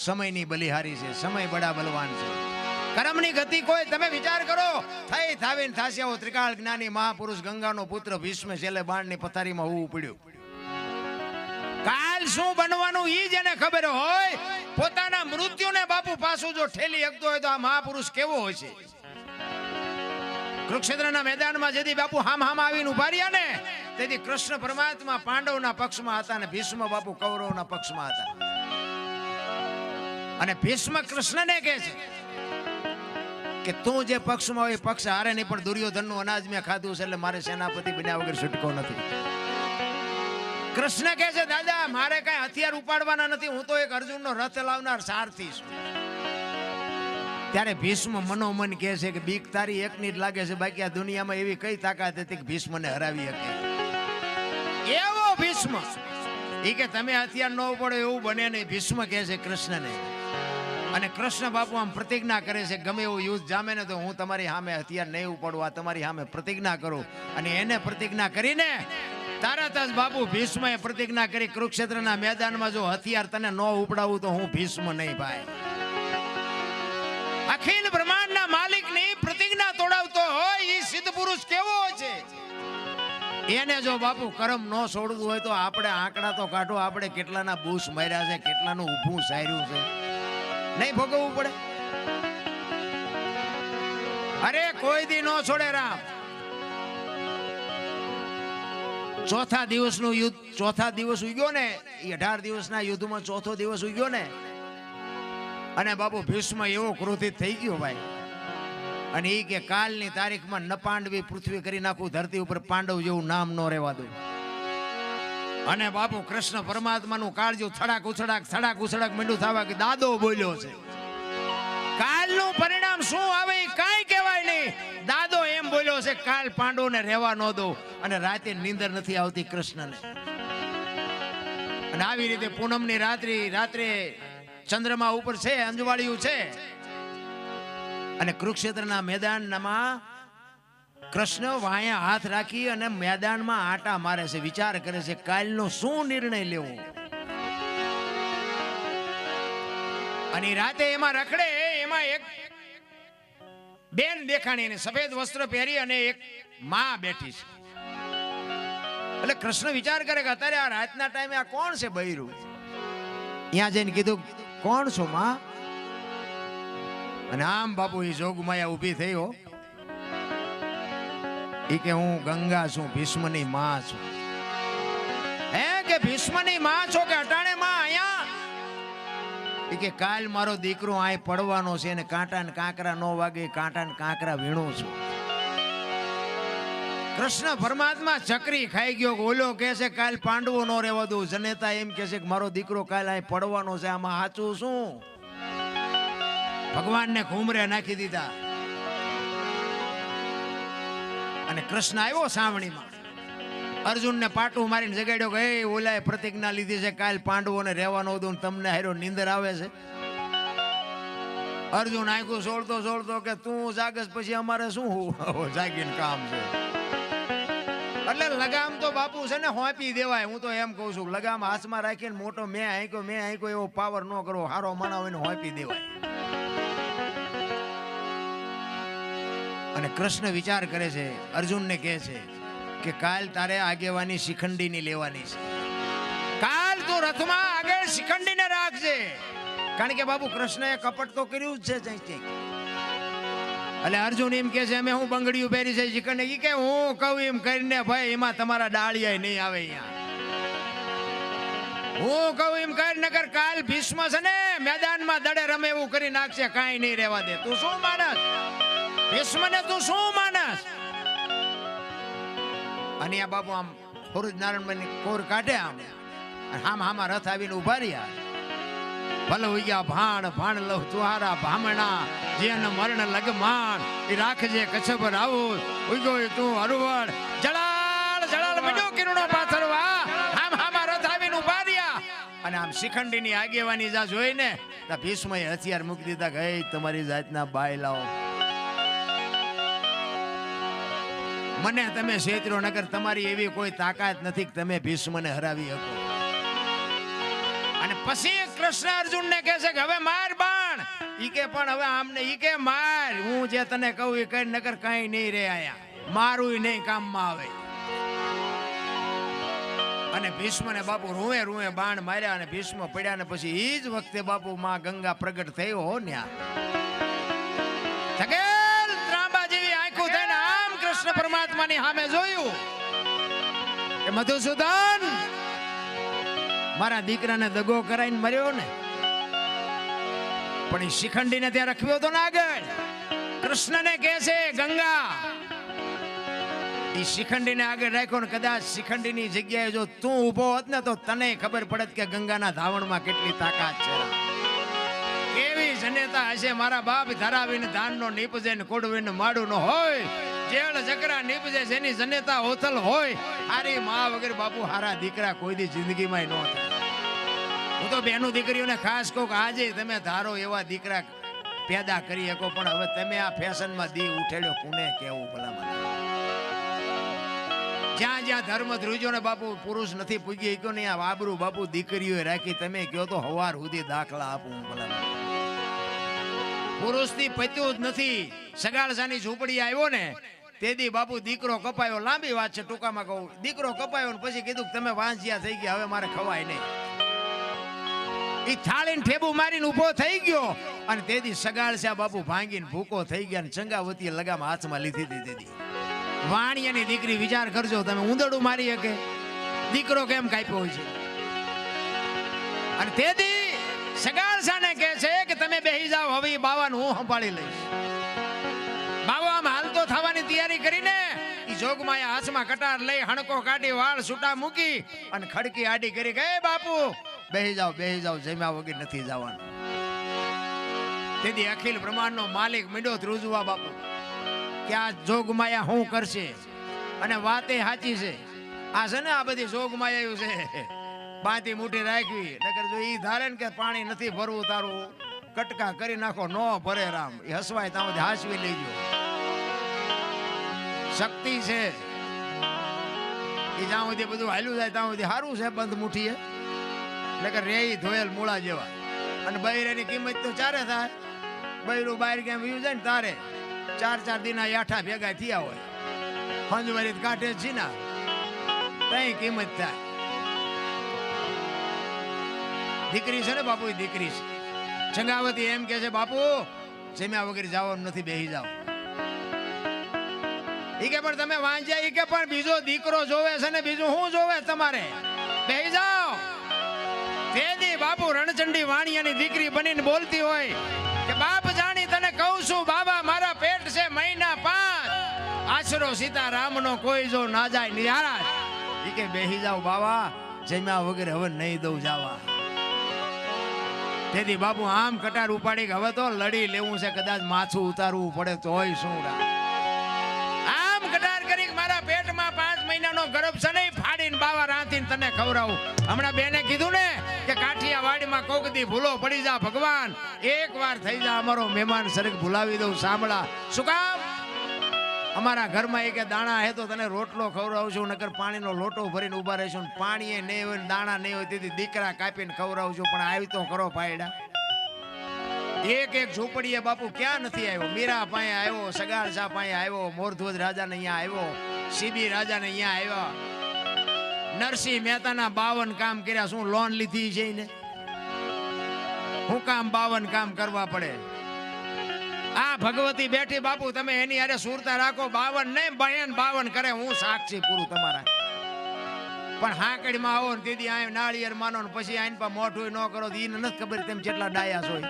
સમયની બલિહારી છે, સમય બડા બલવાન છે. કર્મની ગતિ કોઈ તમે વિચાર કરો, થઈ થાવીને થાસ્યાઓ ત્રિકાળ જ્ઞાની મહાપુરુષ ગંગાનો પુત્ર ભીષ્મ છેલ્લે બાણની પથારીમાં હોવું પડ્યું. કાલ શું બનવાનું ઈ જેને ખબર હોય, પોતાના મૃત્યુને બાપુ પાછું જો ઠેલી શકતો હોય તો આ મહાપુરુષ કેવો હોય છે. કુરુક્ષેત્રના મેદાનમાં જેથી બાપુ હામ આવીને ઉભા રહ્યા ને, તેથી કૃષ્ણ પરમાત્મા પાંડવના પક્ષમાં હતા અને ભીષ્મ બાપુ કૌરવના પક્ષમાં હતા. અને ભીષ્મ કૃષ્ણને કહે છે કે તું જે પક્ષમાં હોય પક્ષ હારે નહીં, પણ દુર્યોધનનું અનાજ મેં ખાધું છે એટલે મારે સેનાપતિ બન્યા વગર છૂટકો નથી. કૃષ્ણ કહે છે દાદા મારે કઈ હથિયાર ઉપાડવાના નથી, હું તો એક અર્જુનનો રથ લાવનાર સારથી છું. ત્યારે ભીષ્મ મનોમન કહે છે કે બીક તારી એકની જ લાગે છે, બાકી આ દુનિયામાં એવી કઈ તાકાત હતી કે ભીષ્મને હરાવી શકે. એવો ભીષ્મ ઈ કે તમે હથિયાર ન ઉપાડો એવું બને નહીં. ભીષ્મ કહે છે કૃષ્ણને, અને કૃષ્ણ બાપુ આમ પ્રતિજ્ઞા કરે છે ગમે એવું યુદ્ધ જામે ને તો હું તમારી સામે હથિયાર નહીં ઉપાડું, આ તમારી સામે પ્રતિજ્ઞા કરું. અને એને પ્રતિજ્ઞા કરીને તરત જ બાપુ ભીષ્મએ પ્રતિજ્ઞા કરી કુરુક્ષેત્રના મેદાનમાં જો હથિયાર તને ન ઉપડાવું તો હું ભીષ્મ નહીં ભાઈ. અખિલ બ્રહ્માંડના માલિકની પ્રતિજ્ઞા તોડાવતો હોય ઈ સિદ્ધ પુરુષ કેવો છે. એને જો બાપુ કરમ ન છોડવું હોય તો આપણે આંકડા તો કાઢો, આપણે કેટલાના બૂસ માર્યા છે, કેટલાનું ઊભું સાર્યું છે, નહીં ભોગવવું પડે? અરે કોઈ દી ન છોડે રામ. ચોથા દિવસનું યુદ્ધ, ચોથા દિવસ ઉગ્યો ને, એ 18 દિવસના યુદ્ધમાં ચોથો દિવસ ઉગ્યો ને, અને બાપુ ભીષ્મ એવો ક્રોધિત થઈ ગયો ભાઈ. અને એ કે કાલની તારીખમાં ન પાંડવી પૃથ્વી કરી નાખું, ધરતી ઉપર પાંડવ જેવું નામ ન રહેવા દઉં. અને બાપુ કૃષ્ણ પરમાત્માનું કાળજું થડાક ઉછડાક મીંડું થવા કે દાદો બોલ્યો છે. કાલનું પરિણામ શું આવે એ કાંઈ કહેવાય નહીં. દાદો એમ બોલ્યો છે કાલ પાંડવોને રહેવા ન દો. અને રાતે નીંદર નથી આવતી કૃષ્ણને. અને આવી રીતે પૂનમની રાત્રે ચંદ્રમા ઉપર છે, અંજવાળિયું છે, અને કુરુક્ષેત્રના મેદાનમાં કૃષ્ણ વાયા હાથ રાખી અને મેદાનમાં આટા મારે છે, વિચાર કરે છે કાલનો શું નિર્ણય લેવો. અને રાતે એમાં રખડે, એમાં એક બેન દેખાણી, એને સફેદ વસ્ત્ર પહેરી અને એક માં બેઠી છે. એટલે કૃષ્ણ વિચાર કરે કે અત્યારે આ રાતના ટાઈમે આ કોણ છે બૈરું. ત્યાં જઈને કીધું કોણ છો માં? અને આમ બાપુ એ જોગમાયા ઊભી થઈ હો. એ કે હું ગંગા છું, ભીષ્મની માં છું. હે કે ભીષ્મની માં છો કે અટાણે માં અહીંયા? એ કે કાલ મારો દીકરો આય પડવાનો છે અને કાંટા ને કાંકરા નો વાગે, કાંટા ને કાંકરા વીણું છું. કૃષ્ણ પરમાત્મા ચકરી ખાઈ ગયો. ઓલો કે છે કાલ પાંડવો નો રહેવા દઉં, જનેતા એમ કે છે કે મારો દીકરો કાલ આય પડવાનો છે, આમાં સાચું શું? ભગવાનને ઘૂમરે નાખી દીધા. અને કૃષ્ણ આવ્યો સાવણીમાં, અર્જુનને પાટું મારીને જગાડ્યો કે એ ઓલાએ પ્રતિજ્ઞા લીધી છે કાલ પાંડવોને રહેવાનો દઉં, તમને હારો નીંદર આવે છે. અર્જુન આંખું સોળતો કે તું જાગસ પછી અમારે શું જાગીને કામ છે. એટલે લગામ તો બાપુ છે ને હોંપી દેવાય. હું તો એમ કઉ છું લગામ હાથમાં રાખીને મોટો મેં આંક્યો એવો પાવર ન કરો, હારો માણા હોય ને હોંપી દેવાય. અને કૃષ્ણ વિચાર કરે છે, અર્જુનને કહે છે કે કાલ તારે આગેવાની શિખંડીની લેવાની છે. કાલ તું રથમાં આગળ શિખંડીને રાખજે. કારણ કે બાપુ કૃષ્ણએ કપટ તો કર્યું જ છે. એટલે અર્જુન એમ કે છે અમે હું બંગડીયું પહેરી છે શિખંડી. ઈ કે હું કહું એમ કરીને ભાઈ એમાં તમારા ડાળિયા નહીં આવે. અહીંયા હું કહું એમ કર, નકર કાલ ભીષ્મ છે ને મેદાનમાં દડે રમે એવું કરી નાખશે, કાંઈ નહીં રહેવા દે. તું શું માનસ ભીષ્મને? તું શું માનસ? અને આ બાપુ આમ ફોરજ નારાયણ કોર કાઢે, આમ હામાં રથ આવીને ઉભા રહ્યા. ભલે ઉગ્યા ભાણ લવ તુહારા ભામણા, જેન મરણ લગમાન એ રાખજે કચ્છ પર આવું. ઉગ્યો તું હરવડ જળાલ બીજો કિરણો પાથરવા. હામાં રથ આવીને ઉભા રહ્યા. અને આમ શિખંડીની આગેવાની જા જોઈને ભીષ્મએ હથિયાર મૂકી દીધા કે તમારી જાતના બાય લાવો, મને તમે છેતરો, નગર તમારી એવી કોઈ તાકાત નથી કે તમે ભીષ્મને હરાવી શકો. અને પછી કૃષ્ણ અર્જુન ને કહે છે કે હવે માર બાણ. ઈ કે પણ હવે આમને ઈ કે માર, હું જે તને કહું એ કઈ નકર કઈ નહીં રે આયા, મારું નહીં કામમાં આવે. અને ભીષ્મ ને બાપુ રૂએ રૂએ બાણ માર્યા અને ભીષ્મ પડ્યા ને પછી ઈ જ વખતે બાપુ માં ગંગા પ્રગટ થયો હો ન્યા. સગેલ ત્રાંબા જેવી આંખો થઈને આમ કૃષ્ણ પરમાત્માની સામે જોયું કે મધુસૂદન મારા દીકરાને દગો કરાઈને મર્યો ને, પણ એ શિખંડીને ત્યાં રખવ્યો તો ને આગળ. કૃષ્ણને કહે છે ગંગા, એ શિખંડીને આગળ રાખ્યો ને કદાચ શિખંડીની જગ્યાએ જો તું ઊભો હોત ને તો તને ખબર પડત કે ગંગાના ધાવણમાં કેટલી તાકાત છે, કેવી જનેતા હશે. મારા બાપ ધરાવીને ધાનનો નીપજે ને કોડવીને માડું ન હોય, જેળ જકરા નીપજે જેની જનેતા ઓથલ હોય. હારી માં વગર બાપુ હારા દીકરા કોઈ દી જિંદગીમાં ન થાય. હું તો બેનું દીકરીઓને ખાસ કહું કે આજે તમે ધારો એવા દીકરા પેદા કરી શકો, પણ હવે તમે આ ફેશનમાં દી ઉઠેડ્યો કોને કેવું ભલામણ. જ્યાં જ્યાં ધર્મ ધ્રુજો ને બાપુ પુરુષ નથી પૂગી ગયો ને આ આબરૂ બાપુ દીકરીઓ રાખી. તમે કહો તો હવાર સુધી દાખલા આપું ભલામણ. પુરુષથી પત્યું જ નથી. સગાળસાની ઝૂંપડી આવ્યો ને તેદી બાપુ દીકરો કપાયો. લાંબી વાત છે, ટૂંકામાં કહું. દીકરો કપાયો ને પછી કીધું તમે વાંચ્યા થઈ ગયા, હવે મારે ખવાય નહીં. એ થાળીને ઠેબુ મારીને ઉભો થઈ ગયો અને તેદી સગાળસા બાપુ ભાંગીને ભૂકો થઈ ગયા ને ચંગાવતી લગામ હાથમાં લીધી હતી. તેદી વાણિયાની દીકરી, વિચાર કરજો તમે, ઉંદરડું મારી શકે દીકરો કેમ કાપ્યો હોય છે. અને તેદી સગાળસાને કહે છે કે તમે બેહી જાઓ, હવે બાવાનું હું સંભાળી લઈશ. બાવા આમ હાલતો થવાની તૈયારી કરીને ઈ જોગમાયા હાથમાં કટાર લઈ હણકો કાઢી વાળ છૂટા મૂકી અને ખડકી આડી કરી કે બાપુ બેહી જાઓ, જમ્યા વગર નથી જવાનું. તેથી અખિલ બ્રહ્માંડનો માલિક મીંડો ધ્રુજવા બાપુ કે આ જોગમાયા શું કરશે. અને વાતે સાચી છે. આ છે ને આ બધી જોગમાયા છે, બાંધી મુઠી રાખવી. નકર જો ઈ ધારે ને કે પાણી નથી ભરવું તારું, કટકા કરી નાખો, નો ભરે રામ. એ હસવાય ત્યાં સુધી હાસવી લેજો. શક્તિ છે એ જ્યાં સુધી બધું હાલ્યું જાય ત્યાં સુધી સારું છે. બંધ મુઠીએ નકર રે ધોયેલ મૂળા જેવા. અને બૈરાની કિંમત તો ચારે થાય. બૈરું બહાર ક્યાં વયું જાય ને તારે 4-4 દિના યાઠા ભેગા થયા હોય, હંજવારી કાંઠે છે ને તઈ કિંમત થાય. દીકરી છે ને બાપુ, દીકરી છે. ચંગાવતી એમ કે છે બાપુ જમ્યા વગર જવાનું નથી, બેહી જાઓ. ઈ કે પણ તમે વાંચ્યા, ઈ કે પણ બીજો દીકરો જોવે છે ને, બીજું શું જોવે તમારે, બેહી જાઓ. તેદી બાપુ રણચંડી વાણિયાની દીકરી બનીને બોલતી હોય કે બાપ જાણી તને કહું છું બાબા, મારા પેટ છે મહિના 5, આશરો સીતારામનો કોઈ જો ના જાય નિહારા. ઈ કે બેહી જાઓ બાબા, જમ્યા વગર હવે નહીં દઉં જાવા. તેથી બાપુ આમ કટાર ઉપાડી કે હવે તો લડી લેવું છે, કદાચ માથું ઉતારવું પડે તોય શું. આમ કટાર કરી મારા પેટમાં 5 મહિનાનો ગર્ભ છે નહીં, ફાડીને બાવા રાંધીને તને ખવડાવું. હમણાં બેને કીધું ને કે કાઠિયાવાડીમાં કોક દી ભૂલો પડી જા ભગવાન, એક વાર થઈ જા અમારો મહેમાન સરગ ભૂલાવી દઉં સાંભળા. શું કામ? અમારા ઘરમાં એક દાણા હે તો તને રોટલો ખવડાવું છું, નકર પાણીનો લોટો ભરીને ઉભા રહીશું. પાણી એ નહીં હોય, દાણા નહીં હોય, તેથી દીકરા કાપીને ખવડાવું છું. પણ આવી તો કરો પાયડા. એક ઝૂંપડીએ બાપુ ક્યાં નથી આવ્યો. મીરા પાસે આવ્યો, સગાળસા પાસે આવ્યો, મોરધ્વજ રાજાને અહીંયા આવ્યો, સીબી રાજાને અહીંયા આવ્યા. નરસિંહ મહેતાના 52 કામ કર્યા. શું લોન લીધી છે ને? હું કામ 52 કામ કરવા પડે? આ ભગવતી બેઠી બાપુ, તમે એની અરે સુરતા રાખો. 52 નહીં, 52 કરે. હું સાક્ષી પૂરું તમારા. પણ હાકડીમાં આવો ને દીદી આ નાળિયેર માનો ને પછી આઈન પા મોઢું ન કરો. ઈને નથી ખબર તેમ જેટલા ડાયા હોય.